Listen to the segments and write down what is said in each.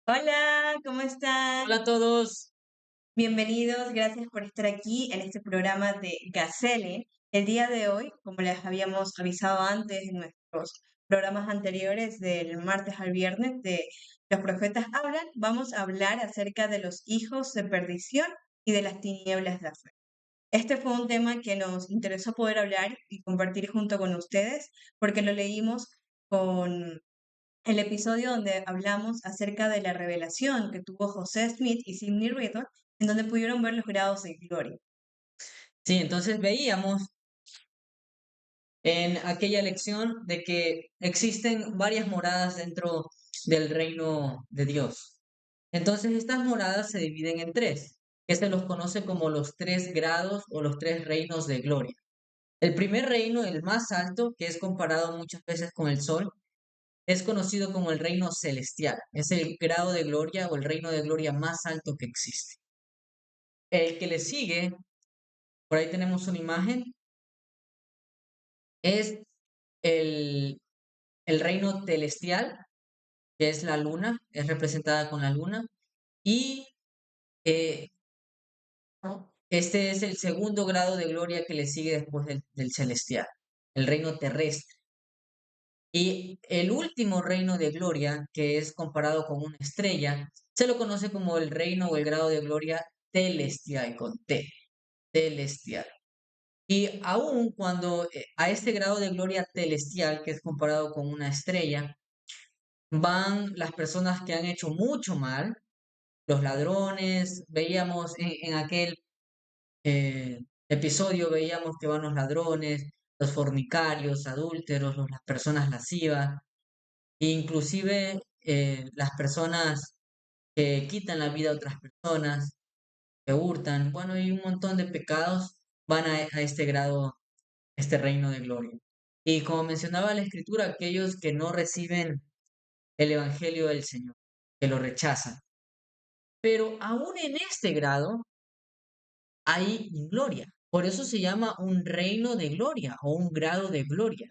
Hola, ¿cómo están? Hola a todos. Bienvenidos, gracias por estar aquí en este programa de Gacele. El día de hoy, como les habíamos avisado antes en nuestros programas anteriores del martes al viernes de Los Profetas Hablan, vamos a hablar acerca de los hijos de perdición y de las tinieblas de afuera. Este fue un tema que nos interesó poder hablar y compartir junto con ustedes porque lo leímos con el episodio donde hablamos acerca de la revelación que tuvo José Smith y Sidney Riddle, en donde pudieron ver los grados de gloria. Sí, entonces veíamos en aquella lección de que existen varias moradas dentro del reino de Dios. Entonces estas moradas se dividen en tres, que se los conoce como los tres grados o los tres reinos de gloria. El primer reino, el más alto, que es comparado muchas veces con el sol, es conocido como el reino celestial. Es el grado de gloria o el reino de gloria más alto que existe. El que le sigue, por ahí tenemos una imagen, es el, el reino celestial, que es la luna, es representada con la luna, y eh, este es el segundo grado de gloria que le sigue después del celestial, el reino terrestre. Y el último reino de gloria, que es comparado con una estrella, se lo conoce como el reino o el grado de gloria celestial, con T, celestial. Y aún cuando a este grado de gloria celestial, que es comparado con una estrella, van las personas que han hecho mucho mal, los ladrones, veíamos en aquel eh, episodio, veíamos que van los ladrones, los fornicarios, adúlteros, las personas lascivas, e inclusive las personas que quitan la vida a otras personas, que hurtan, bueno, y un montón de pecados van a este grado, este reino de gloria. Y como mencionaba la escritura, aquellos que no reciben el evangelio del Señor, que lo rechazan. Pero aún en este grado hay gloria. Por eso se llama un reino de gloria o un grado de gloria.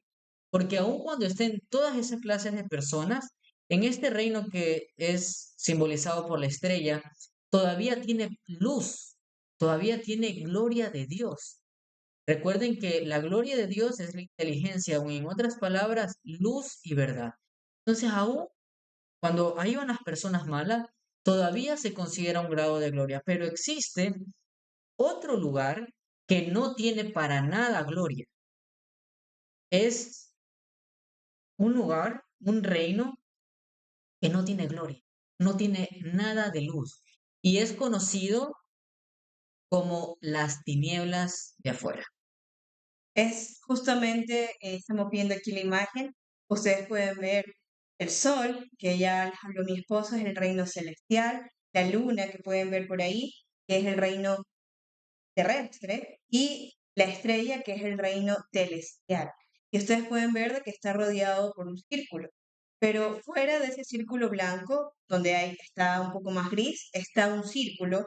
Porque aun cuando estén todas esas clases de personas, en este reino que es simbolizado por la estrella, todavía tiene luz, todavía tiene gloria de Dios. Recuerden que la gloria de Dios es la inteligencia, o en otras palabras, luz y verdad. Entonces, aún cuando hay unas personas malas, todavía se considera un grado de gloria, pero existe otro lugar que no tiene para nada gloria. Es un lugar, un reino que no tiene gloria, no tiene nada de luz y es conocido como las tinieblas de afuera. Es justamente, estamos viendo aquí la imagen, ustedes pueden ver el sol, que ya les habló mi esposo, es el reino celestial, la luna que pueden ver por ahí, que es el reino terrestre, y la estrella, que es el reino celestial. Y ustedes pueden ver de que está rodeado por un círculo. Pero fuera de ese círculo blanco, donde está un poco más gris, está un círculo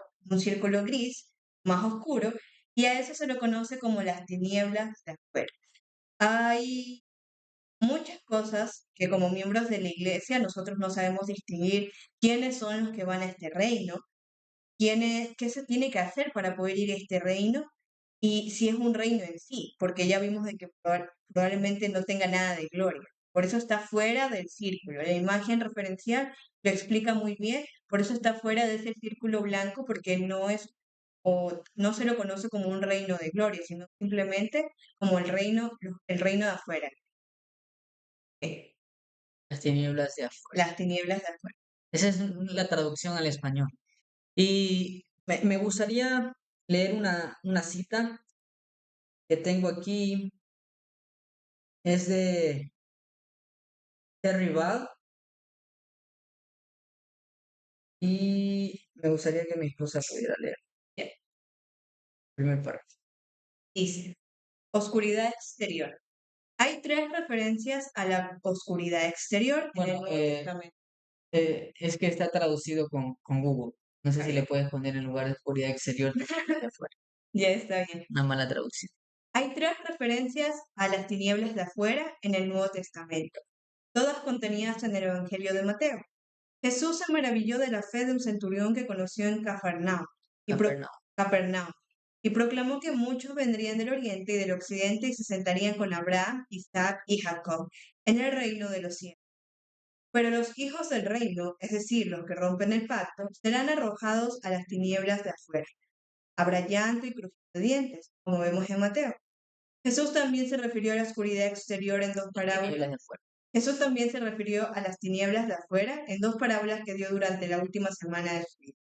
gris más oscuro, y a eso se lo conoce como las tinieblas de afuera. Hay muchas cosas que como miembros de la iglesia nosotros no sabemos distinguir quiénes son los que van a este reino, qué se tiene que hacer para poder ir a este reino y si es un reino en sí, porque ya vimos de que probablemente no tenga nada de gloria. Por eso está fuera del círculo. La imagen referencial lo explica muy bien, por eso está fuera de ese círculo blanco, porque no es o no se lo conoce como un reino de gloria, sino simplemente como el reino de afuera, eh, Las tinieblas de afuera. las tinieblas de afuera. Esa es la traducción al español. Y me gustaría leer una cita que tengo aquí. Es de Terry Ball y me gustaría que mi esposa pudiera leer Bien, el primer párrafo. dice, oscuridad exterior. Hay tres referencias a la oscuridad exterior en el Bueno, Nuevo Testamento. es que está traducido con Google. No sé Está si bien. le puedes poner en lugar de oscuridad exterior, tinieblas de afuera. Ya está bien. Una mala traducción. Hay tres referencias a las tinieblas de afuera en el Nuevo Testamento, todas contenidas en el Evangelio de Mateo. Jesús se maravilló de la fe de un centurión que conoció en Capernaum. Capernaum y proclamó que muchos vendrían del oriente y del occidente y se sentarían con Abraham, Isaac y Jacob en el reino de los cielos. Pero los hijos del reino, es decir, los que rompen el pacto, serán arrojados a las tinieblas de afuera. Habrá llanto y crujir de dientes, como vemos en Mateo. Jesús también se refirió a la oscuridad exterior en dos parábolas. Tinieblas de afuera. Jesús también se refirió a las tinieblas de afuera en dos parábolas que dio durante la última semana de su vida.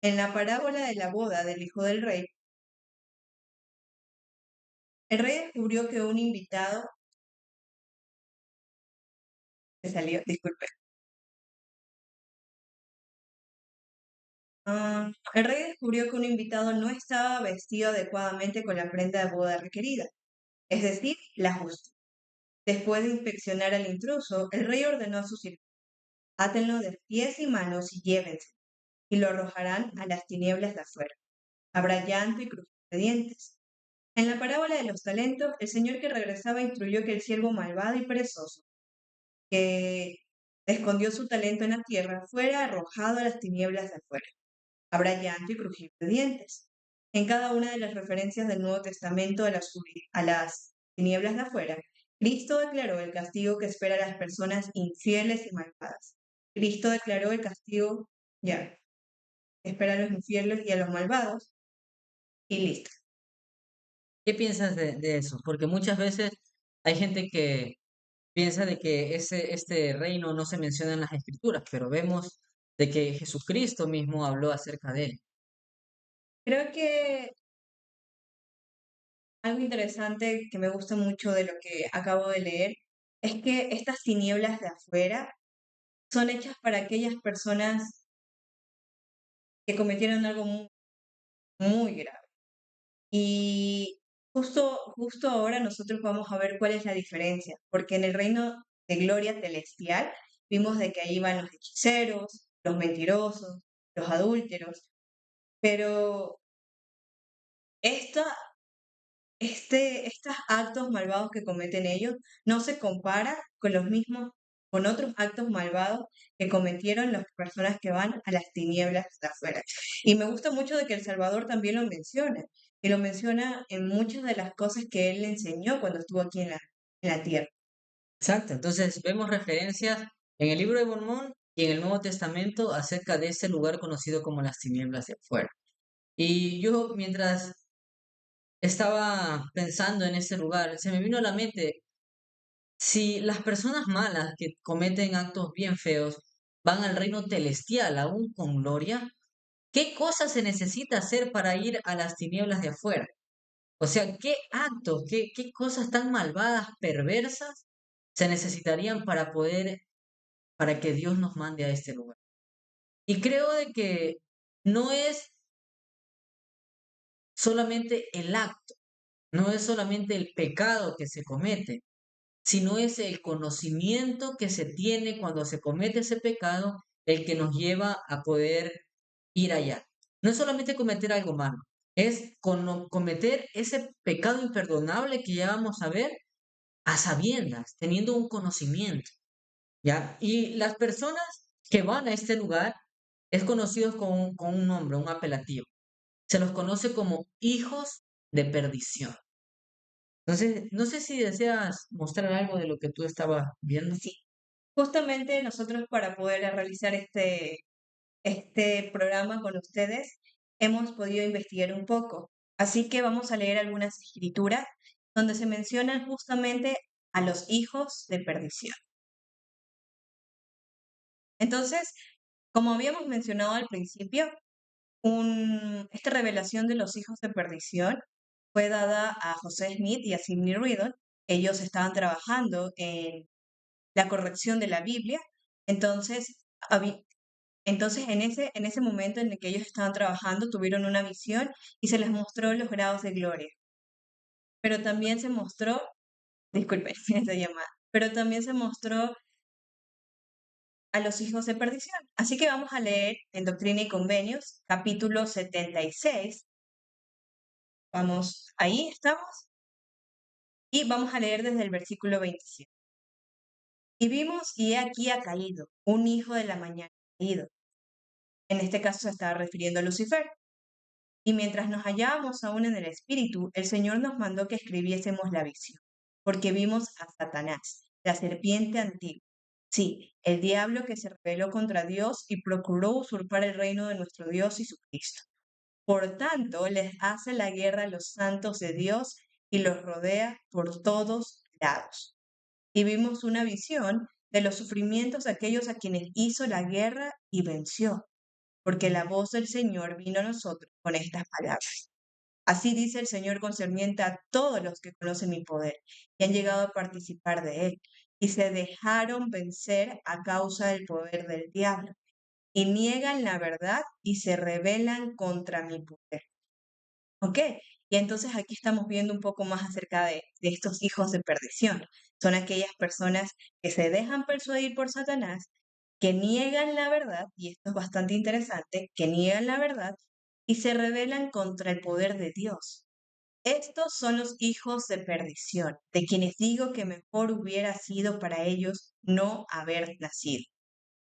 En la parábola de la boda del hijo del rey, el rey descubrió que un invitado se salió, disculpe. El rey descubrió que un invitado no estaba vestido adecuadamente con la prenda de boda requerida, es decir, la justa. Después de inspeccionar al intruso, el rey ordenó a sus sirvientes: átenlo de pies y manos y llévense, y lo arrojarán a las tinieblas de afuera. Habrá llanto y crujir de dientes. En la parábola de los talentos, el señor que regresaba instruyó que el siervo malvado y perezoso, que escondió su talento en la tierra, fuera arrojado a las tinieblas de afuera. Habrá llanto y crujir de dientes. En cada una de las referencias del Nuevo Testamento a las tinieblas de afuera, Cristo declaró el castigo que espera a las personas infieles y malvadas. Cristo declaró el castigo, ya, espera a los infieles y a los malvados, y listo. ¿Qué piensas de eso? Porque muchas veces hay gente que piensa de que este reino no se menciona en las escrituras, pero vemos de que Jesucristo mismo habló acerca de él. Creo que algo interesante que me gusta mucho de lo que acabo de leer es que estas tinieblas de afuera son hechas para aquellas personas que cometieron algo muy, muy grave. Y justo ahora nosotros vamos a ver cuál es la diferencia, porque en el reino de gloria celestial vimos de que ahí van los hechiceros, los mentirosos, los adúlteros, pero esta estos actos malvados que cometen ellos no se compara con los mismos, con otros actos malvados que cometieron las personas que van a las tinieblas de afuera. Y me gusta mucho de que El Salvador también lo menciona, y lo menciona en muchas de las cosas que él le enseñó cuando estuvo aquí en la tierra. Exacto. Entonces vemos referencias en el libro de Mormón y en el Nuevo Testamento acerca de ese lugar conocido como las tinieblas de afuera. Y yo mientras estaba pensando en ese lugar, se me vino a la mente, si las personas malas que cometen actos bien feos van al reino celestial aún con gloria, ¿qué cosas se necesita hacer para ir a las tinieblas de afuera? O sea, ¿qué actos, qué cosas tan malvadas, perversas se necesitarían para que Dios nos mande a este lugar? Y creo de que no es solamente el acto, no es solamente el pecado que se comete, sino es el conocimiento que se tiene cuando se comete ese pecado el que nos lleva a poder ir allá. No es solamente cometer algo malo, es cometer ese pecado imperdonable que ya vamos a ver a sabiendas, teniendo un conocimiento, ¿ya? Y las personas que van a este lugar es conocido con un nombre, un apelativo. Se los conoce como hijos de perdición. Entonces, no sé si deseas mostrar algo de lo que tú estabas viendo. Sí, justamente nosotros para poder realizar este programa con ustedes, hemos podido investigar un poco. Así que vamos a leer algunas escrituras donde se mencionan justamente a los hijos de perdición. Entonces, como habíamos mencionado al principio, esta revelación de los hijos de perdición fue dada a José Smith y a Sidney Riddle. Ellos estaban trabajando en la corrección de la Biblia. Entonces, entonces, en ese momento en el que ellos estaban trabajando, tuvieron una visión y se les mostró los grados de gloria. Pero también se mostró, disculpen esta llamada, pero también se mostró a los hijos de perdición. Así que vamos a leer en Doctrina y Convenios, capítulo 76. Vamos, ahí estamos. Y vamos a leer desde el versículo 27. Y vimos, y he aquí ha caído, un hijo de la mañana caído. En este caso se estaba refiriendo a Lucifer. Y mientras nos hallábamos aún en el espíritu, el Señor nos mandó que escribiésemos la visión, porque vimos a Satanás, la serpiente antigua. Sí, el diablo que se rebeló contra Dios y procuró usurpar el reino de nuestro Dios y su Cristo. Por tanto, les hace la guerra a los santos de Dios y los rodea por todos lados. Y vimos una visión de los sufrimientos de aquellos a quienes hizo la guerra y venció, porque la voz del Señor vino a nosotros con estas palabras. Así dice el Señor concerniente a todos los que conocen mi poder y han llegado a participar de él y se dejaron vencer a causa del poder del diablo y niegan la verdad y se rebelan contra mi poder. ¿Ok? Y entonces aquí estamos viendo un poco más acerca de estos hijos de perdición. Son aquellas personas que se dejan persuadir por Satanás, que niegan la verdad, y esto es bastante interesante, que niegan la verdad y se rebelan contra el poder de Dios. Estos son los hijos de perdición, de quienes digo que mejor hubiera sido para ellos no haber nacido,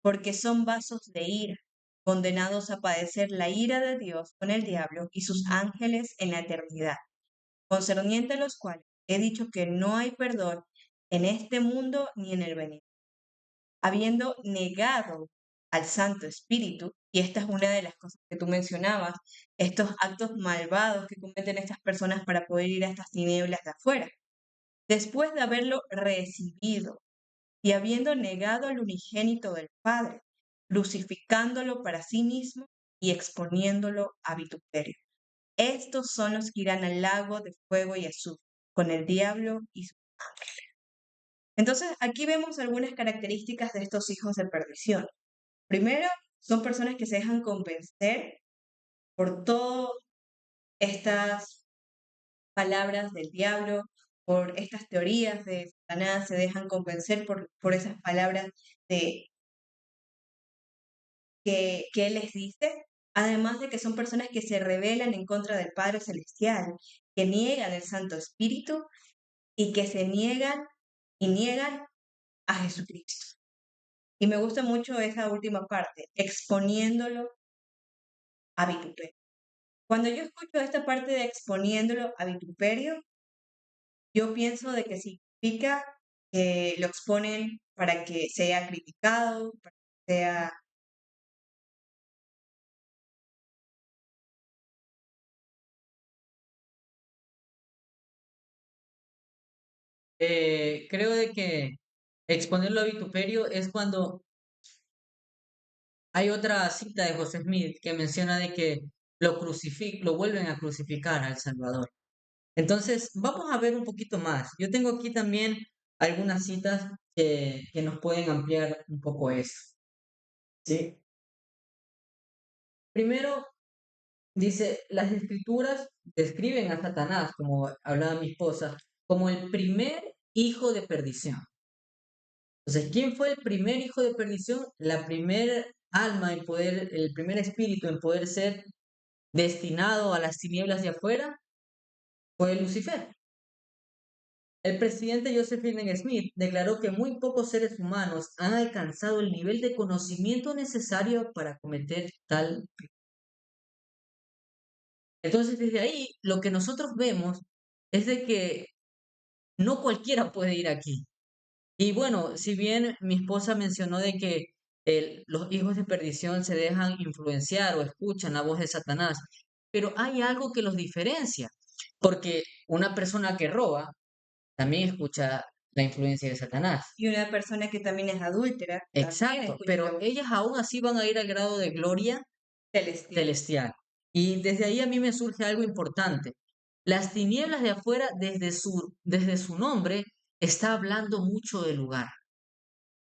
porque son vasos de ira, condenados a padecer la ira de Dios con el diablo y sus ángeles en la eternidad, concerniente a los cuales he dicho que no hay perdón en este mundo ni en el venidero, habiendo negado al Santo Espíritu, y esta es una de las cosas que tú mencionabas, estos actos malvados que cometen estas personas para poder ir a estas tinieblas de afuera, después de haberlo recibido y habiendo negado al unigénito del Padre, crucificándolo para sí mismo y exponiéndolo a vituperio. Estos son los que irán al lago de fuego y azufre, con el diablo y su ángel. Entonces, aquí vemos algunas características de estos hijos de perdición. Primero, son personas que se dejan convencer por todas estas palabras del diablo, por estas teorías de Satanás, se dejan convencer por esas palabras de, que él les dice, además de que son personas que se rebelan en contra del Padre Celestial, que niegan el Santo Espíritu y que se niegan y niegan a Jesucristo. Y me gusta mucho esa última parte, exponiéndolo a vituperio. Cuando yo escucho esta parte de exponiéndolo a vituperio, yo pienso de que significa que lo exponen para que sea criticado, para que sea... Creo de que exponerlo a vituperio es cuando hay otra cita de José Smith que menciona de que lo vuelven a crucificar al Salvador. Entonces, vamos a ver un poquito más. Yo tengo aquí también algunas citas que nos pueden ampliar un poco eso. ¿Sí? Primero, dice, las escrituras describen a Satanás, como hablaba mi esposa, como el primer hijo de perdición. Entonces, ¿quién fue el primer hijo de perdición? La primer alma en poder, el primer espíritu en poder ser destinado a las tinieblas de afuera fue Lucifer. El presidente Joseph Fielding Smith declaró que muy pocos seres humanos han alcanzado el nivel de conocimiento necesario para cometer tal. Entonces, desde ahí, lo que nosotros vemos es de que no cualquiera puede ir aquí. Y bueno, si bien mi esposa mencionó de que los hijos de perdición se dejan influenciar o escuchan la voz de Satanás, pero hay algo que los diferencia, porque una persona que roba también escucha la influencia de Satanás. Y una persona que también es adúltera, también Exacto, escucha la pero voz ellas aún así van a ir al grado de gloria celestial. celestial. Y desde ahí a mí me surge algo importante. Las tinieblas de afuera, desde su nombre, está hablando mucho del lugar.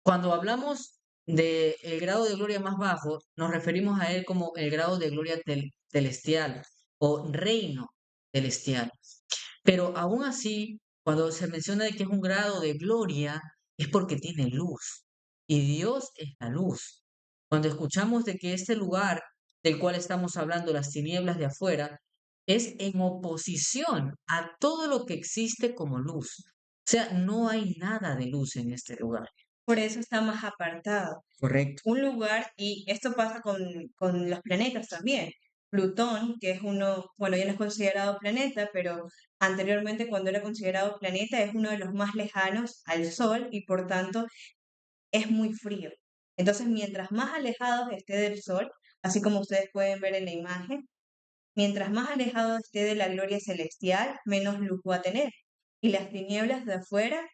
Cuando hablamos del grado de gloria más bajo, nos referimos a él como el grado de gloria celestial o reino celestial. Pero aún así, cuando se menciona de que es un grado de gloria, es porque tiene luz. Y Dios es la luz. Cuando escuchamos de que este lugar del cual estamos hablando, las tinieblas de afuera, es en oposición a todo lo que existe como luz. O sea, no hay nada de luz en este lugar. por eso está más apartado. Correcto. Un lugar, y esto pasa con los planetas también. Plutón, que es uno, bueno, ya no es considerado planeta, pero anteriormente cuando era considerado planeta es uno de los más lejanos al Sol y por tanto es muy frío. Entonces, mientras más alejados esté del Sol, así como ustedes pueden ver en la imagen, mientras más alejado esté de la gloria celestial, menos luz va a tener. Y las tinieblas de afuera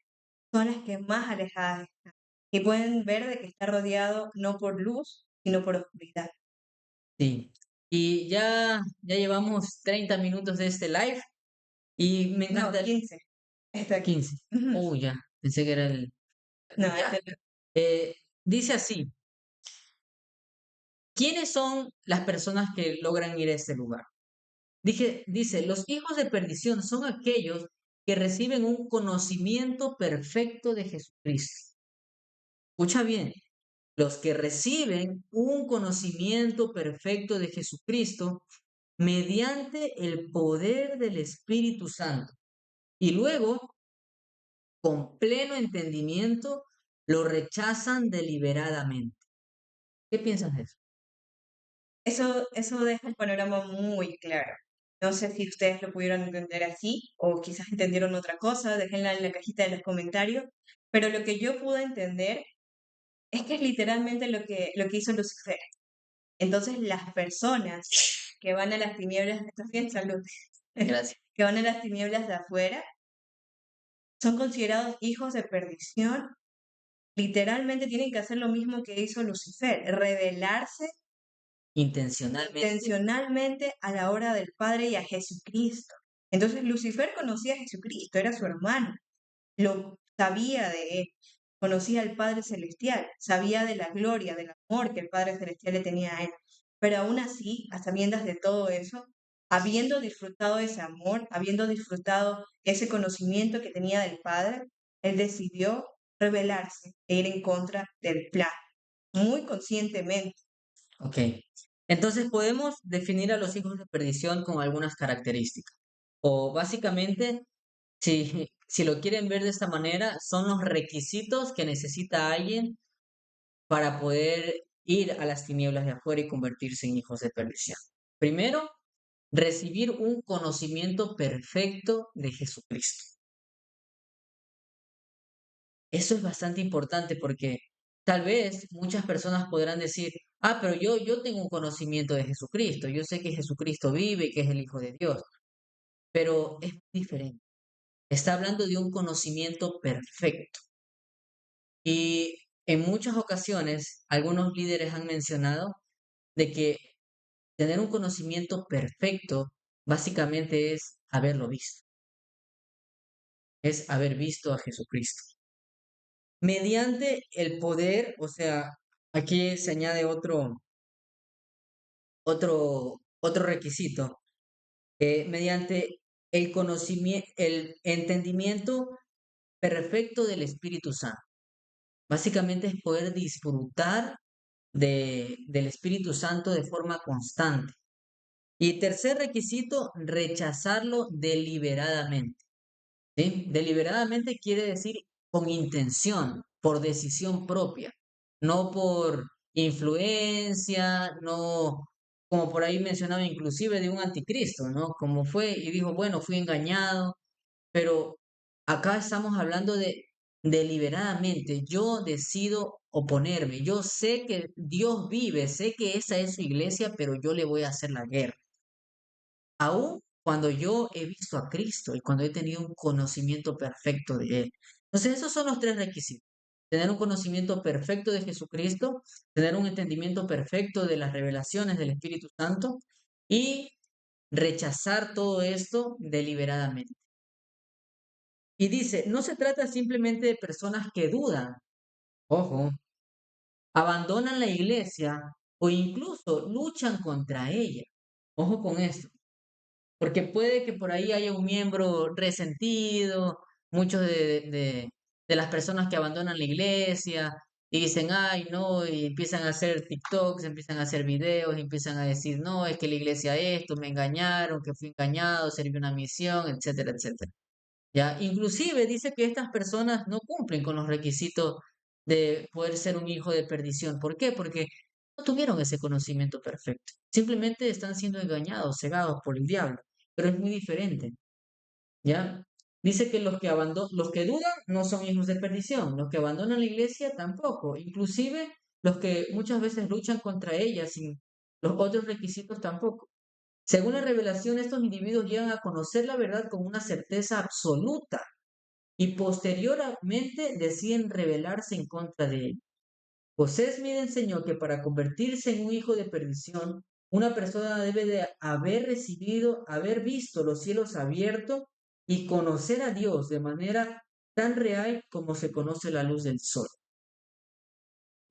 son las que más alejadas están. Y pueden ver de que está rodeado no por luz, sino por oscuridad. Sí. Y ya llevamos 30 minutos de este live y me No, encanta 15. Está aquí. 15. Ujú. Oh, ya, pensé que era el... No, Ya. Dice así, ¿quiénes son las personas que logran ir a este lugar? Dice, los hijos de perdición son aquellos que reciben un conocimiento perfecto de Jesucristo. Escucha bien, los que reciben un conocimiento perfecto de Jesucristo mediante el poder del Espíritu Santo. Y luego, con pleno entendimiento, lo rechazan deliberadamente. ¿Qué piensas de eso? eso deja el panorama muy claro. No sé si ustedes lo pudieron entender así o quizás entendieron otra cosa, déjenla en la cajita de los comentarios, pero lo que yo pude entender es que es literalmente lo que hizo Lucifer. Entonces, las personas que van a las tinieblas, ¿estás bien? Salud, Gracias. que van a las tinieblas de afuera, son considerados hijos de perdición. Literalmente tienen que hacer lo mismo que hizo Lucifer, rebelarse Intencionalmente, intencionalmente a la hora del Padre y a Jesucristo. Entonces Lucifer conocía a Jesucristo, era su hermano, lo sabía de él, conocía al Padre Celestial, sabía de la gloria, del amor que el Padre Celestial le tenía a él. Pero aún así, a sabiendas de todo eso, habiendo disfrutado ese amor, habiendo disfrutado ese conocimiento que tenía del Padre, él decidió rebelarse e ir en contra del plan, muy conscientemente. ok. Entonces podemos definir a los hijos de perdición con algunas características. O básicamente, si lo quieren ver de esta manera, son los requisitos que necesita alguien para poder ir a las tinieblas de afuera y convertirse en hijos de perdición. Primero, recibir un conocimiento perfecto de Jesucristo. Eso es bastante importante porque tal vez muchas personas podrán decir, ah, pero yo tengo un conocimiento de Jesucristo, yo sé que Jesucristo vive y que es el Hijo de Dios, pero es diferente. Está hablando de un conocimiento perfecto. Y en muchas ocasiones, algunos líderes han mencionado de que tener un conocimiento perfecto básicamente es haberlo visto, es haber visto a Jesucristo. Mediante el poder, o sea, aquí se añade otro requisito, mediante el conocimiento, el entendimiento perfecto del Espíritu Santo. Básicamente es poder disfrutar del Espíritu Santo de forma constante. Y tercer requisito, rechazarlo deliberadamente. ¿Sí? Deliberadamente quiere decir con intención, por decisión propia, no por influencia, no como por ahí mencionaba inclusive de un anticristo, ¿no? Como fue y dijo, bueno, fui engañado, pero acá estamos hablando de deliberadamente, yo decido oponerme, yo sé que Dios vive, sé que esa es su iglesia, pero yo le voy a hacer la guerra. Aún cuando yo he visto a Cristo y cuando he tenido un conocimiento perfecto de Él. Entonces, esos son los tres requisitos. Tener un conocimiento perfecto de Jesucristo, tener un entendimiento perfecto de las revelaciones del Espíritu Santo y rechazar todo esto deliberadamente. Y dice, no se trata simplemente de personas que dudan, ojo, abandonan la iglesia o incluso luchan contra ella. Ojo con esto. Porque puede que por ahí haya un miembro resentido, muchos de las personas que abandonan la iglesia y dicen, ay, no, y empiezan a hacer TikToks, empiezan a hacer videos, y empiezan a decir, no, es que la iglesia esto, me engañaron, que fui engañado, serví una misión, etcétera, etcétera. ¿Ya? Inclusive dice que estas personas no cumplen con los requisitos de poder ser un hijo de perdición. ¿Por qué? Porque no tuvieron ese conocimiento perfecto. Simplemente están siendo engañados, cegados por el diablo. Pero es muy diferente, ¿ya? Dice que los que dudan no son hijos de perdición, los que abandonan la iglesia tampoco, inclusive los que muchas veces luchan contra ella sin los otros requisitos tampoco. Según la revelación, estos individuos llegan a conocer la verdad con una certeza absoluta y posteriormente deciden rebelarse en contra de ella. José Smith enseñó que para convertirse en un hijo de perdición, una persona debe de haber recibido, haber visto los cielos abiertos y conocer a Dios de manera tan real como se conoce la luz del sol.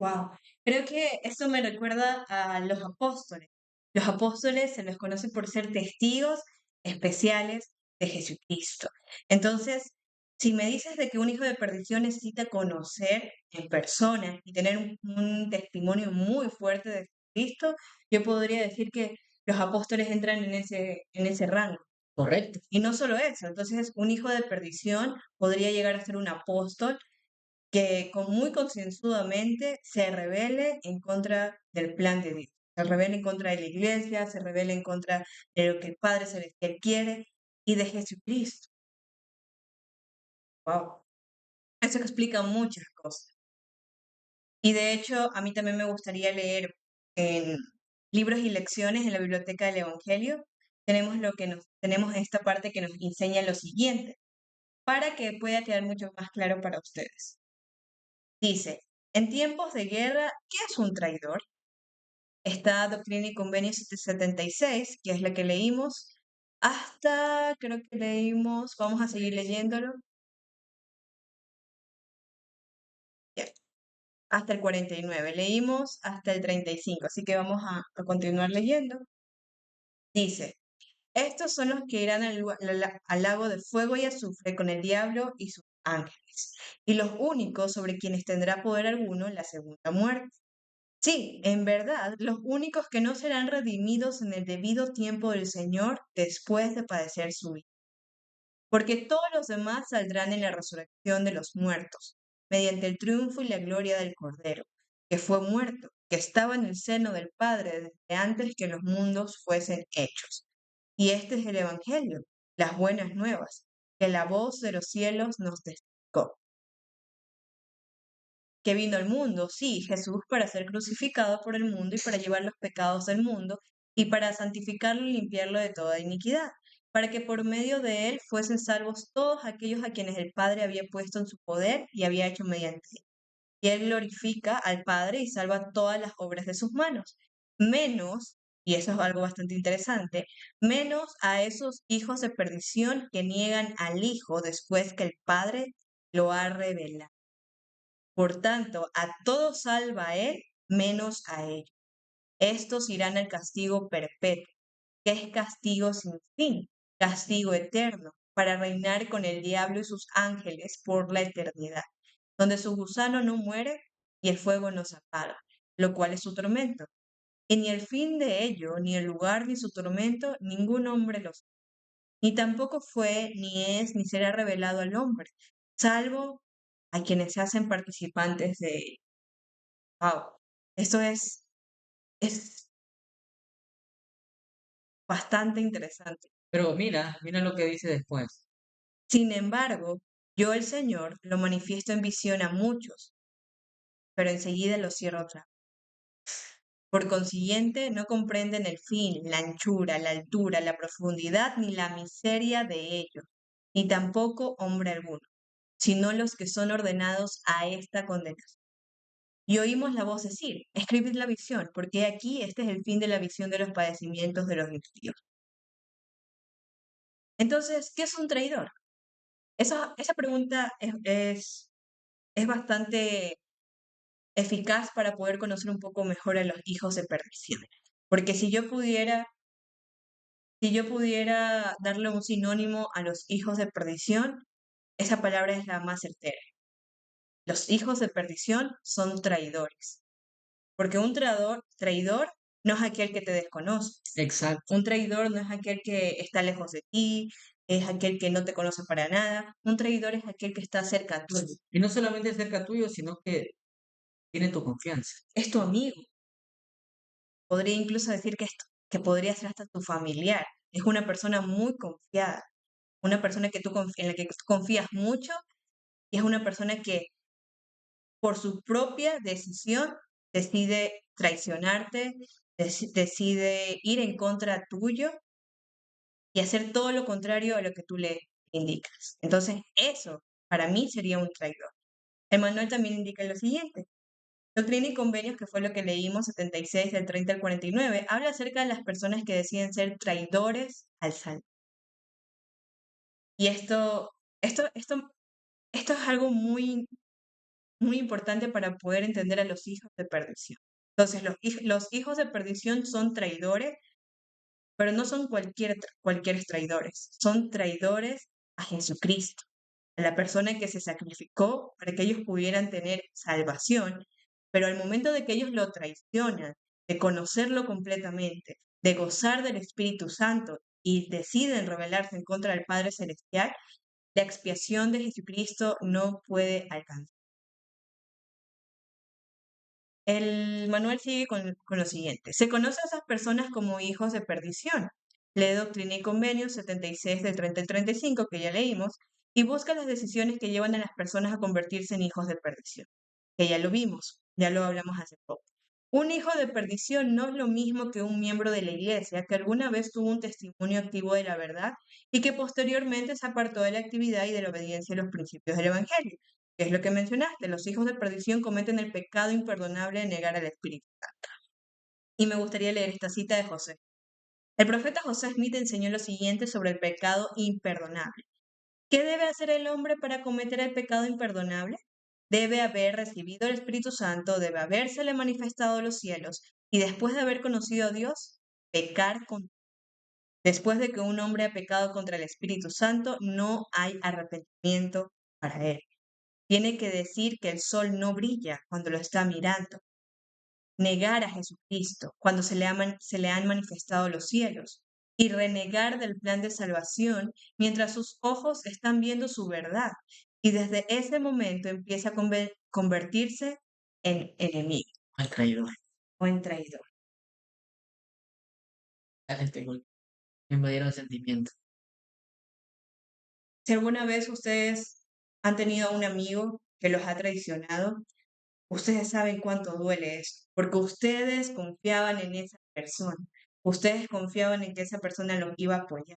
Wow, creo que eso me recuerda a los apóstoles. Los apóstoles se los conoce por ser testigos especiales de Jesucristo. Entonces, si me dices de que un hijo de perdición necesita conocer en persona y tener un testimonio muy fuerte de Cristo, yo podría decir que los apóstoles entran en ese rango. Correcto. Y no solo eso, entonces un hijo de perdición podría llegar a ser un apóstol que muy concienzudamente se rebele en contra del plan de Dios, se rebele en contra de la iglesia, se rebele en contra de lo que el Padre Celestial quiere y de Jesucristo. Wow, eso explica muchas cosas. Y de hecho, a mí también me gustaría leer en libros y lecciones en la biblioteca del Evangelio. Tenemos esta parte que nos enseña lo siguiente, para que pueda quedar mucho más claro para ustedes. Dice, en tiempos de guerra, ¿qué es un traidor? Está Doctrina y Convenios 76, que es la que leímos, hasta, creo que leímos, vamos a seguir leyéndolo, ya, hasta el 49, leímos hasta el 35, así que vamos a continuar leyendo. Dice, estos son los que irán al lago de fuego y azufre con el diablo y sus ángeles, y los únicos sobre quienes tendrá poder alguno en la segunda muerte. Sí, en verdad, los únicos que no serán redimidos en el debido tiempo del Señor después de padecer su vida. Porque todos los demás saldrán en la resurrección de los muertos, mediante el triunfo y la gloria del Cordero, que fue muerto, que estaba en el seno del Padre desde antes que los mundos fuesen hechos. Y este es el Evangelio, las buenas nuevas, que la voz de los cielos nos testificó. Que vino al mundo, sí, Jesús para ser crucificado por el mundo y para llevar los pecados del mundo y para santificarlo y limpiarlo de toda iniquidad, para que por medio de él fuesen salvos todos aquellos a quienes el Padre había puesto en su poder y había hecho mediante él. Y él glorifica al Padre y salva todas las obras de sus manos, menos, y eso es algo bastante interesante, menos a esos hijos de perdición que niegan al Hijo después que el Padre lo ha revelado. Por tanto, a todos salva él, menos a ellos. Estos irán al castigo perpetuo, que es castigo sin fin, castigo eterno, para reinar con el diablo y sus ángeles por la eternidad, donde su gusano no muere y el fuego no se apaga, lo cual es su tormento. Y ni el fin de ello, ni el lugar, ni su tormento, ningún hombre lo sabe. Ni tampoco fue, ni es, ni será revelado al hombre, salvo a quienes se hacen participantes de él. Wow, esto es bastante interesante. Pero mira lo que dice después. Sin embargo, yo el Señor lo manifiesto en visión a muchos, pero enseguida lo cierro otra vez. Por consiguiente, no comprenden el fin, la anchura, la altura, la profundidad, ni la miseria de ellos, ni tampoco hombre alguno, sino los que son ordenados a esta condenación. Y oímos la voz decir, escribid la visión, porque aquí este es el fin de la visión de los padecimientos de los impíos. Entonces, ¿qué es un traidor? Esa pregunta es bastante eficaz para poder conocer un poco mejor a los hijos de perdición. Porque si yo pudiera darle un sinónimo a los hijos de perdición, esa palabra es la más certera. Los hijos de perdición son traidores. Porque un traidor no es aquel que te desconoce. Exacto. Un traidor no es aquel que está lejos de ti, es aquel que no te conoce para nada. Un traidor es aquel que está cerca tuyo. Y no solamente cerca tuyo, sino que tiene tu confianza. es tu amigo. Podría incluso decir que podría ser hasta tu familiar. Es una persona muy confiada, una persona en la que tú confías mucho y es una persona que por su propia decisión decide traicionarte, decide ir en contra tuyo y hacer todo lo contrario a lo que tú le indicas. Entonces, eso para mí sería un traidor. El manual también indica lo siguiente. Doctrina y Convenios, que fue lo que leímos, 76 del 30 al 49, habla acerca de las personas que deciden ser traidores al Salvador. Y esto es algo muy importante para poder entender a los hijos de perdición. Entonces, los hijos de perdición son traidores, pero no son cualquier traidores, son traidores a Jesucristo, a la persona que se sacrificó para que ellos pudieran tener salvación, pero al momento de que ellos lo traicionan, de conocerlo completamente, de gozar del Espíritu Santo y deciden rebelarse en contra del Padre Celestial, la expiación de Jesucristo no puede alcanzar. El manual sigue con lo siguiente. Se conoce a esas personas como hijos de perdición. Lee Doctrina y Convenios 76 del 30 al 35, que ya leímos, y busca las decisiones que llevan a las personas a convertirse en hijos de perdición, que ya lo vimos, ya lo hablamos hace poco. Un hijo de perdición no es lo mismo que un miembro de la iglesia que alguna vez tuvo un testimonio activo de la verdad y que posteriormente se apartó de la actividad y de la obediencia a los principios del Evangelio, que es lo que mencionaste. Los hijos de perdición cometen el pecado imperdonable de negar al Espíritu Santo. Y me gustaría leer esta cita de José. El profeta José Smith enseñó lo siguiente sobre el pecado imperdonable. ¿Qué debe hacer el hombre para cometer el pecado imperdonable? Debe haber recibido el Espíritu Santo, debe habérsele manifestado los cielos, y después de haber conocido a Dios, pecar contra. Después de que un hombre ha pecado contra el Espíritu Santo, no hay arrepentimiento para él. Tiene que decir que el sol no brilla cuando lo está mirando, negar a Jesucristo cuando se le han manifestado los cielos y renegar del plan de salvación mientras sus ojos están viendo su verdad. Y desde ese momento empieza a convertirse en enemigo Al traidor. o en traidor. Me invadieron sentimientos. Si alguna vez ustedes han tenido a un amigo que los ha traicionado, ustedes saben cuánto duele eso, porque ustedes confiaban en esa persona, ustedes confiaban en que esa persona los iba a apoyar.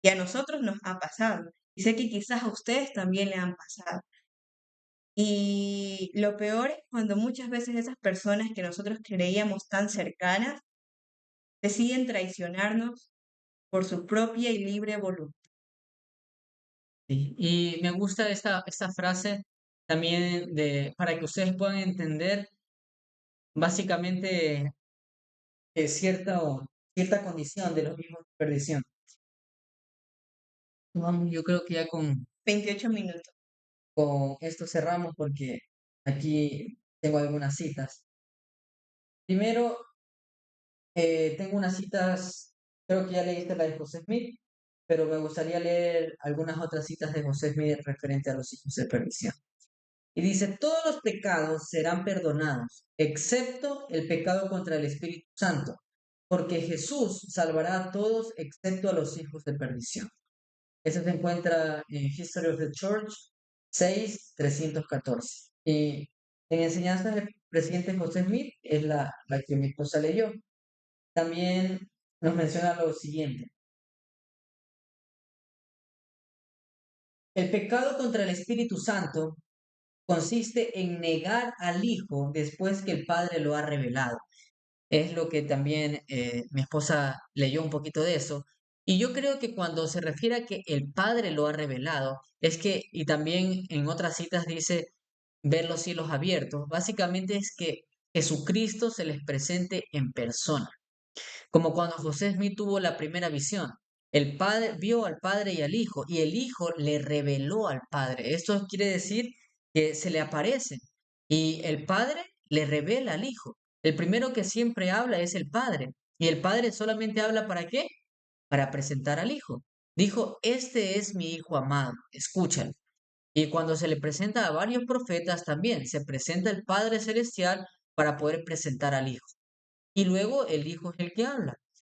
Y a nosotros nos ha pasado. Y sé que quizás a ustedes también le han pasado. Y lo peor es cuando muchas veces esas personas que nosotros creíamos tan cercanas deciden traicionarnos por su propia y libre voluntad. Sí. Y me gusta esta frase también para que ustedes puedan entender básicamente cierta condición de los hijos de perdición. Vamos, yo creo que ya 28 minutos. con esto cerramos porque aquí tengo algunas citas. Primero, tengo unas citas, creo que ya leíste la de José Smith, pero me gustaría leer algunas otras citas de José Smith referente a los hijos de perdición. Y dice, todos los pecados serán perdonados, excepto el pecado contra el Espíritu Santo, porque Jesús salvará a todos excepto a los hijos de perdición. Eso se encuentra en History of the Church 6:314. Y en enseñanzas del presidente José Smith es la que mi esposa leyó. También nos menciona lo siguiente. El pecado contra el Espíritu Santo consiste en negar al Hijo después que el Padre lo ha revelado. Es lo que también mi esposa leyó un poquito de eso. Y yo creo que cuando se refiere a que el Padre lo ha revelado, es que, y también en otras citas dice ver los cielos abiertos, básicamente es que Jesucristo se les presente en persona. Como cuando José Smith tuvo la primera visión. El padre vio al padre y al hijo, y el hijo le reveló al padre. Esto quiere decir que se le aparecen, y el padre le revela al hijo. El primero que siempre habla es el padre, y el padre solamente habla ¿para qué? Para presentar al hijo. Dijo, este es mi hijo amado, escúchalo. Y cuando se le presenta a varios profetas también, se presenta el Padre Celestial para poder presentar al Hijo. Y luego el Hijo es el que habla.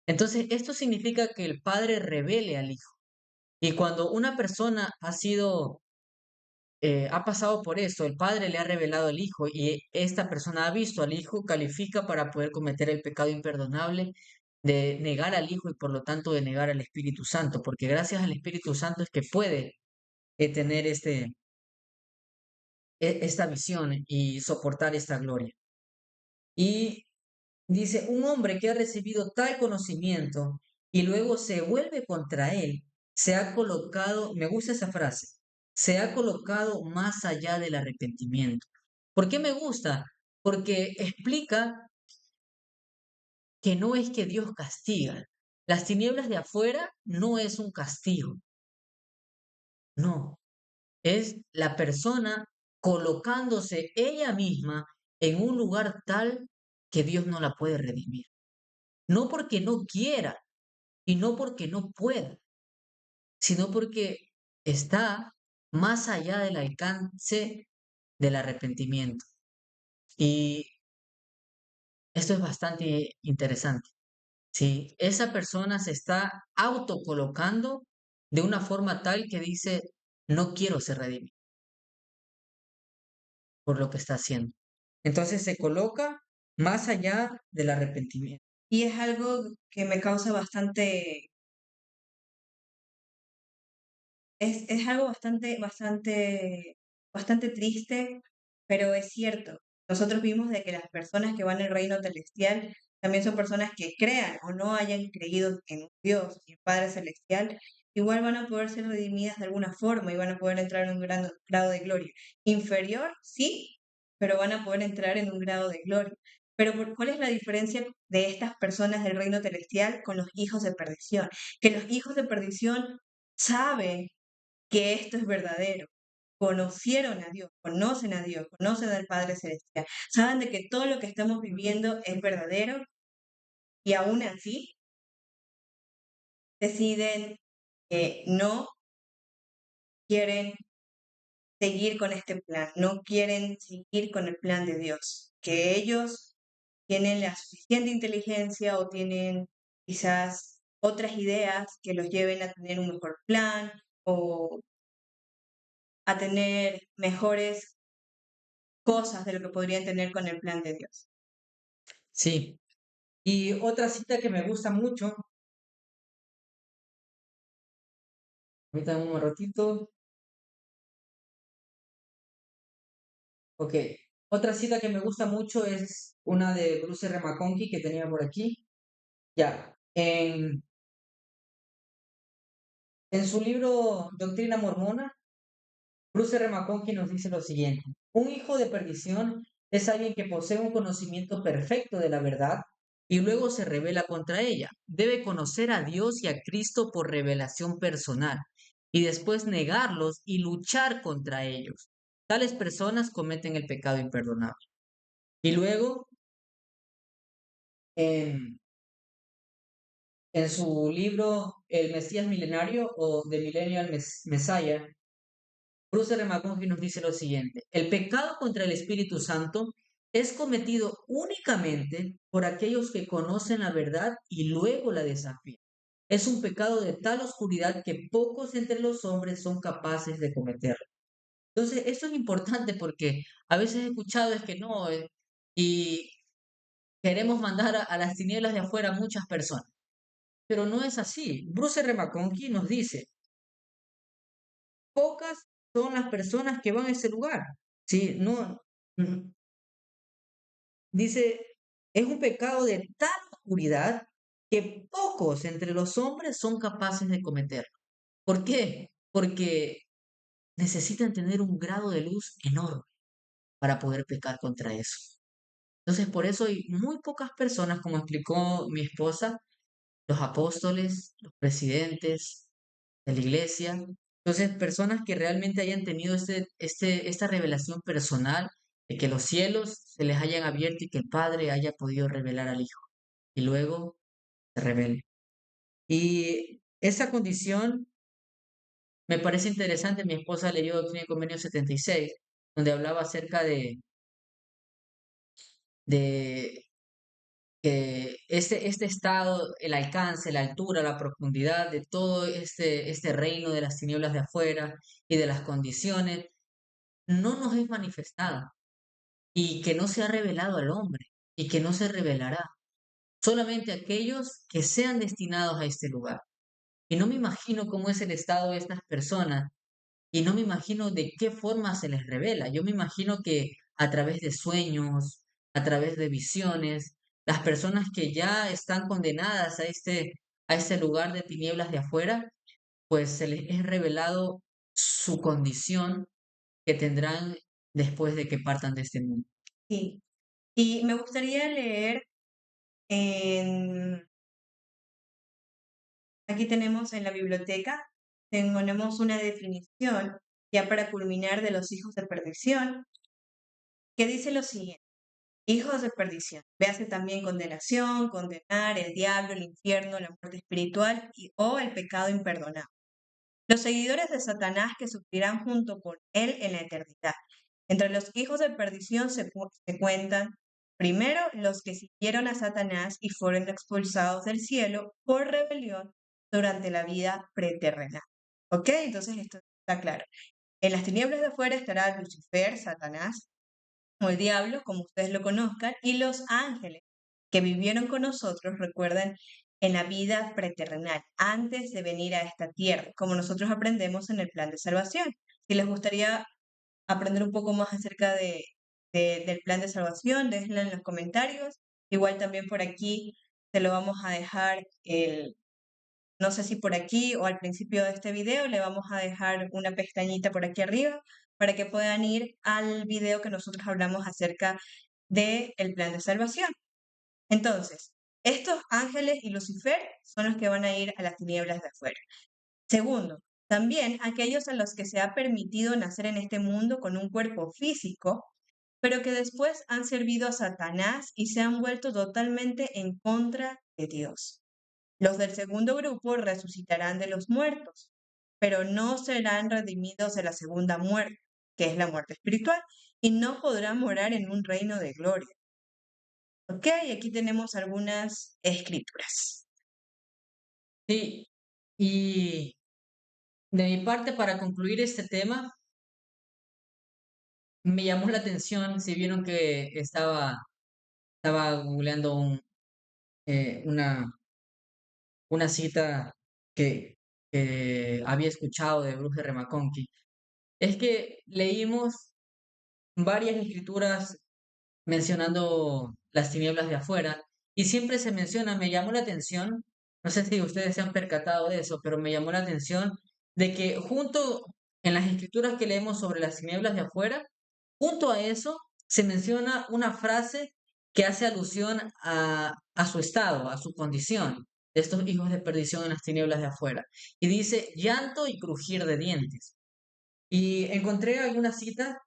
Entonces, esto significa que el Padre revele al Hijo. Y cuando una persona ha pasado por esto, el Padre le ha revelado al Hijo y esta persona ha visto al Hijo, califica para poder cometer el pecado imperdonable de negar al Hijo y por lo tanto de negar al Espíritu Santo, porque gracias al Espíritu Santo es que puede tener esta visión y soportar esta gloria. Y dice, un hombre que ha recibido tal conocimiento y luego se vuelve contra él, se ha colocado, me gusta esa frase, se ha colocado más allá del arrepentimiento. ¿Por qué me gusta? Porque explica que no es que Dios castiga. Las tinieblas de afuera no es un castigo, no, es la persona colocándose ella misma en un lugar tal que Dios no la puede redimir. No porque no quiera y no porque no pueda, sino porque está más allá del alcance del arrepentimiento. Y esto es bastante interesante. Si esa persona se está autocolocando de una forma tal que dice, no quiero ser redimido por lo que está haciendo. Entonces se coloca más allá del arrepentimiento. Y es algo que me causa es algo bastante triste, pero es cierto. Nosotros vimos de que las personas que van al reino celestial también son personas que crean o no hayan creído en un Dios y Padre Celestial, igual van a poder ser redimidas de alguna forma y van a poder entrar en un gran grado de gloria. Inferior, sí, pero van a poder entrar en un grado de gloria. Pero ¿cuál es la diferencia de estas personas del reino celestial con los hijos de perdición? Que los hijos de perdición saben que esto es verdadero. Conocieron a Dios, conocen a Dios, conocen al Padre Celestial, saben de que todo lo que estamos viviendo es verdadero y aún así deciden que no quieren seguir con este plan, no quieren seguir con el plan de Dios, que ellos tienen la suficiente inteligencia o tienen quizás otras ideas que los lleven a tener un mejor plan o a tener mejores cosas de lo que podrían tener con el plan de Dios. Sí. Y otra cita que me gusta mucho, ahorita un ratito, ok. Otra cita que me gusta mucho es una de Bruce R. McConkie que tenía por aquí. Ya, en su libro Doctrina Mormona, Bruce R. McConkie nos dice lo siguiente: un hijo de perdición es alguien que posee un conocimiento perfecto de la verdad y luego se revela contra ella. Debe conocer a Dios y a Cristo por revelación personal y después negarlos y luchar contra ellos. Tales personas cometen el pecado imperdonable. Y luego, en, en su libro El Mesías Milenario o The Millennial Messiah, Bruce R. McConkie nos dice lo siguiente: el pecado contra el Espíritu Santo es cometido únicamente por aquellos que conocen la verdad y luego la desafían. Es un pecado de tal oscuridad que pocos entre los hombres son capaces de cometerlo. Entonces, esto es importante porque a veces he escuchado es que no, y queremos mandar a las tinieblas de afuera a muchas personas, pero no es así. Bruce R. McConkie nos dice, pocas son las personas que van a ese lugar. Sí, no, mm, dice, es un pecado de tal oscuridad que pocos entre los hombres son capaces de cometerlo. ¿Por qué? Porque necesitan tener un grado de luz enorme para poder pecar contra eso. Entonces, por eso hay muy pocas personas, como explicó mi esposa, los apóstoles, los presidentes de la iglesia. Entonces, personas que realmente hayan tenido esta revelación personal de que los cielos se les hayan abierto y que el Padre haya podido revelar al Hijo y luego se revele. Y esa condición me parece interesante, mi esposa leyó Doctrina y Convenio 76, donde hablaba acerca de que este estado, el alcance, la altura, la profundidad de todo este reino de las tinieblas de afuera y de las condiciones, no nos es manifestada y que no se ha revelado al hombre y que no se revelará. Solamente aquellos que sean destinados a este lugar. Y no me imagino cómo es el estado de estas personas y no me imagino de qué forma se les revela. Yo me imagino que a través de sueños, a través de visiones, las personas que ya están condenadas a este lugar de tinieblas de afuera, pues se les es revelado su condición que tendrán después de que partan de este mundo. Sí. Y me gustaría leer en, aquí tenemos en la biblioteca, tenemos una definición ya para culminar de los hijos de perdición, que dice lo siguiente. Hijos de perdición. Véase también condenación, condenar, el diablo, el infierno, la muerte espiritual o el pecado imperdonable. Los seguidores de Satanás que sufrirán junto con él en la eternidad. Entre los hijos de perdición se cuentan primero los que siguieron a Satanás y fueron expulsados del cielo por rebelión durante la vida preterrenal. ¿Ok? Entonces esto está claro. En las tinieblas de afuera estará Lucifer, Satanás, o el diablo, como ustedes lo conozcan, y los ángeles que vivieron con nosotros, recuerden, en la vida preterrenal, antes de venir a esta tierra, como nosotros aprendemos en el plan de salvación. Si les gustaría aprender un poco más acerca del plan de salvación, déjenlo en los comentarios. Igual también por aquí se lo vamos a dejar no sé si por aquí o al principio de este video le vamos a dejar una pestañita por aquí arriba para que puedan ir al video que nosotros hablamos acerca del plan de salvación. Entonces, estos ángeles y Lucifer son los que van a ir a las tinieblas de afuera. Segundo, también aquellos a los que se ha permitido nacer en este mundo con un cuerpo físico, pero que después han servido a Satanás y se han vuelto totalmente en contra de Dios. Los del segundo grupo resucitarán de los muertos, pero no serán redimidos de la segunda muerte, que es la muerte espiritual, y no podrán morar en un reino de gloria. Ok, aquí tenemos algunas escrituras. Sí, y de mi parte, para concluir este tema, me llamó la atención, si vieron que estaba googleando eh, una, una cita que había escuchado de Bruce R. McConkie, es que leímos varias escrituras mencionando las tinieblas de afuera y siempre se menciona, me llamó la atención, no sé si ustedes se han percatado de eso, pero me llamó la atención de que junto en las escrituras que leemos sobre las tinieblas de afuera, junto a eso se menciona una frase que hace alusión a su estado, a su condición de estos hijos de perdición en las tinieblas de afuera. Y dice llanto y crujir de dientes. Y encontré alguna cita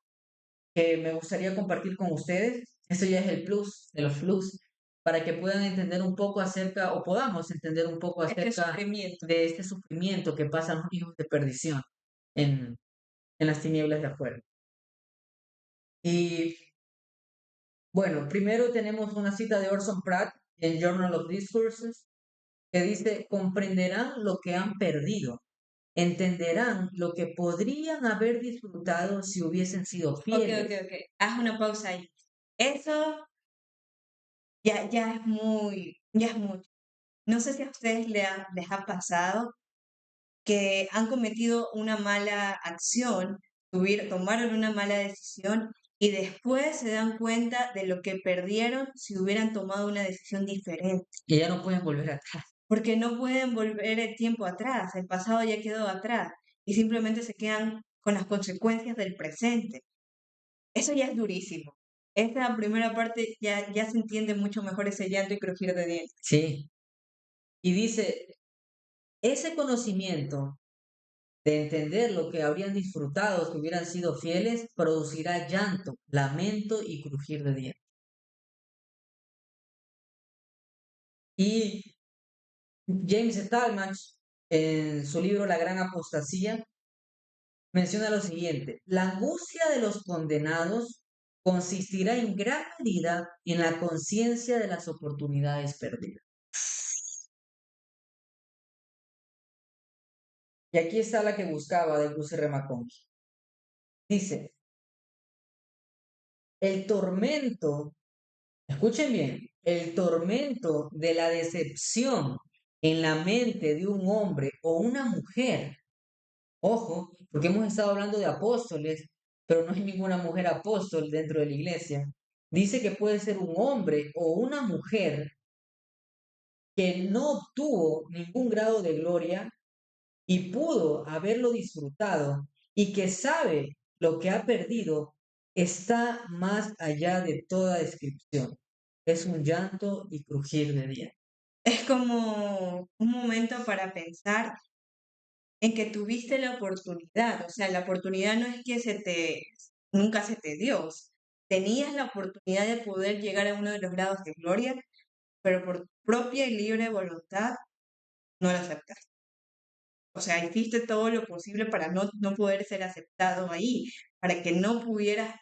que me gustaría compartir con ustedes. Eso ya es el plus de los plus, para que puedan entender un poco acerca, o podamos entender un poco Este acerca sufrimiento. de este sufrimiento que pasan los hijos de perdición en, en las tinieblas de afuera. Y bueno, primero tenemos una cita de Orson Pratt en Journal of Discourses que dice, comprenderán lo que han perdido, entenderán lo que podrían haber disfrutado si hubiesen sido Ok, fieles. haz una pausa ahí. Eso ya es mucho. No sé si a ustedes les ha pasado que han cometido una mala acción, tomaron una mala decisión y después se dan cuenta de lo que perdieron si hubieran tomado una decisión diferente, Y ya no pueden volver atrás. porque no pueden volver el tiempo atrás, el pasado ya quedó atrás y simplemente se quedan con las consecuencias del presente. Eso ya es durísimo. Esta primera parte ya se entiende mucho mejor ese llanto y crujir de dientes. Sí. Y dice, ese conocimiento de entender lo que habrían disfrutado si hubieran sido fieles producirá llanto, lamento y crujir de dientes. Y James Talmage, en su libro La Gran Apostasía, menciona lo siguiente: la angustia de los condenados consistirá en gran medida en la conciencia de las oportunidades perdidas. Y aquí está la que buscaba de Bruce R. McConaughey. Dice, el tormento, escuchen bien, el tormento de la decepción en la mente de un hombre o una mujer. Ojo, porque hemos estado hablando de apóstoles, pero no hay ninguna mujer apóstol dentro de la iglesia. Dice que puede ser un hombre o una mujer que no obtuvo ningún grado de gloria y pudo haberlo disfrutado y que sabe lo que ha perdido, está más allá de toda descripción. Es un llanto y crujir de dientes. Es como un momento para pensar en que tuviste la oportunidad. O sea, la oportunidad no es que nunca se te dio. Tenías la oportunidad de poder llegar a uno de los grados de gloria, pero por propia y libre voluntad no lo aceptaste. O sea, hiciste todo lo posible para no poder ser aceptado ahí, para que no pudieras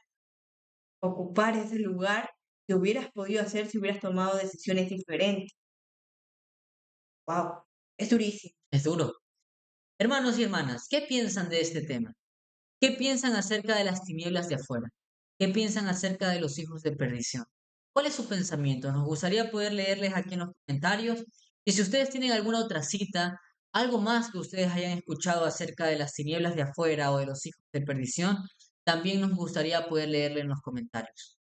ocupar ese lugar que hubieras podido hacer si hubieras tomado decisiones diferentes. Wow, es durísimo. Es duro. Hermanos y hermanas, ¿qué piensan de este tema? ¿Qué piensan acerca de las tinieblas de afuera? ¿Qué piensan acerca de los hijos de perdición? ¿Cuál es su pensamiento? Nos gustaría poder leerles aquí en los comentarios. Y si ustedes tienen alguna otra cita, algo más que ustedes hayan escuchado acerca de las tinieblas de afuera o de los hijos de perdición, también nos gustaría poder leerle en los comentarios.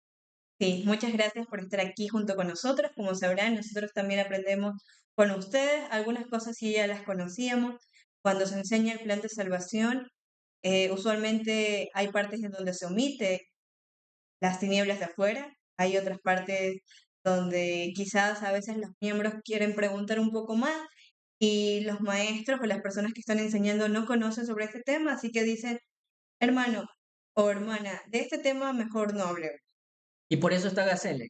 Sí, muchas gracias por estar aquí junto con nosotros. Como sabrán, nosotros también aprendemos con ustedes. Algunas cosas sí ya las conocíamos. Cuando se enseña el plan de salvación, usualmente hay partes en donde se omite las tinieblas de afuera. Hay otras partes donde quizás a veces los miembros quieren preguntar un poco más y los maestros o las personas que están enseñando no conocen sobre este tema, así que dicen, hermano o hermana, de este tema mejor no hablemos. Y por eso está Gacele.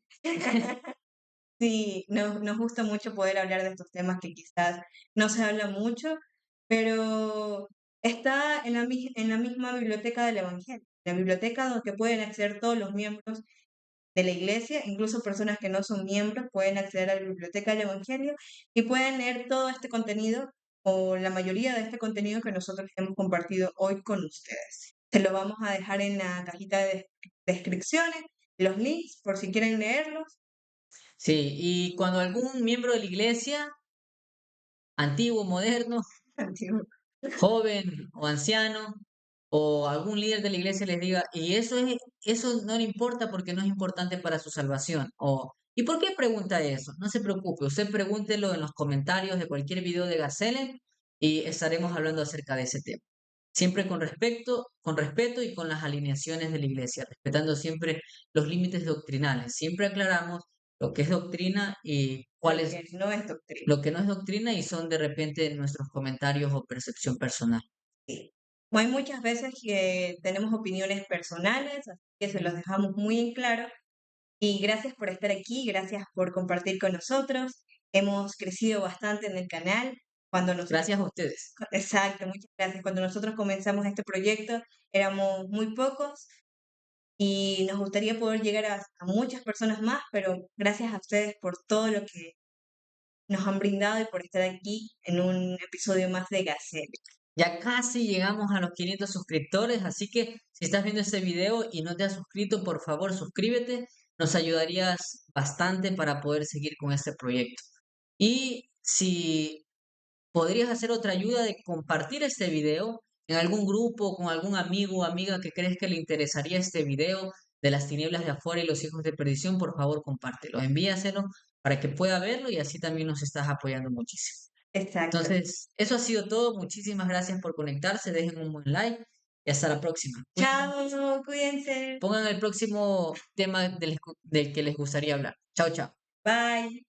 Sí, nos gusta mucho poder hablar de estos temas que quizás no se habla mucho, pero está en la misma biblioteca del Evangelio, la biblioteca donde pueden acceder todos los miembros de la iglesia, incluso personas que no son miembros pueden acceder a la biblioteca del Evangelio y pueden leer todo este contenido o la mayoría de este contenido que nosotros hemos compartido hoy con ustedes. Se lo vamos a dejar en la cajita de descripciones, los links por si quieren leerlos. Sí, y cuando algún miembro de la iglesia, antiguo, moderno, joven o anciano, o algún líder de la iglesia les diga, y eso no le importa porque no es importante para su salvación. O, ¿y por qué pregunta eso? No se preocupe, usted pregúntelo en los comentarios de cualquier video de Gazelle y estaremos hablando acerca de ese tema. Siempre con respeto y con las alineaciones de la iglesia, respetando siempre los límites doctrinales. Siempre aclaramos lo que es doctrina y cuál es Que no es doctrina. lo que no es doctrina y son de repente nuestros comentarios o percepción personal. Sí. Hay muchas veces que tenemos opiniones personales, así que se los dejamos muy en claro. Y gracias por estar aquí, gracias por compartir con nosotros. Hemos crecido bastante en el canal. Cuando nosotros, Gracias a ustedes. exacto, muchas gracias. Cuando nosotros comenzamos este proyecto éramos muy pocos y nos gustaría poder llegar a muchas personas más, pero gracias a ustedes por todo lo que nos han brindado y por estar aquí en un episodio más de Gacel. Ya casi llegamos a los 500 suscriptores, así que si estás viendo este video y no te has suscrito, por favor suscríbete, nos ayudarías bastante para poder seguir con este proyecto. Y si podrías hacer otra ayuda de compartir este video en algún grupo, con algún amigo o amiga que crees que le interesaría este video de las tinieblas de afuera y los hijos de perdición, por favor compártelo, envíaselo para que pueda verlo y así también nos estás apoyando muchísimo. Exacto. Entonces, eso ha sido todo. Muchísimas gracias por conectarse. Dejen un buen like y hasta la próxima. Chao, cuídense. Pongan el próximo tema del que les gustaría hablar. Chao, chao. Bye.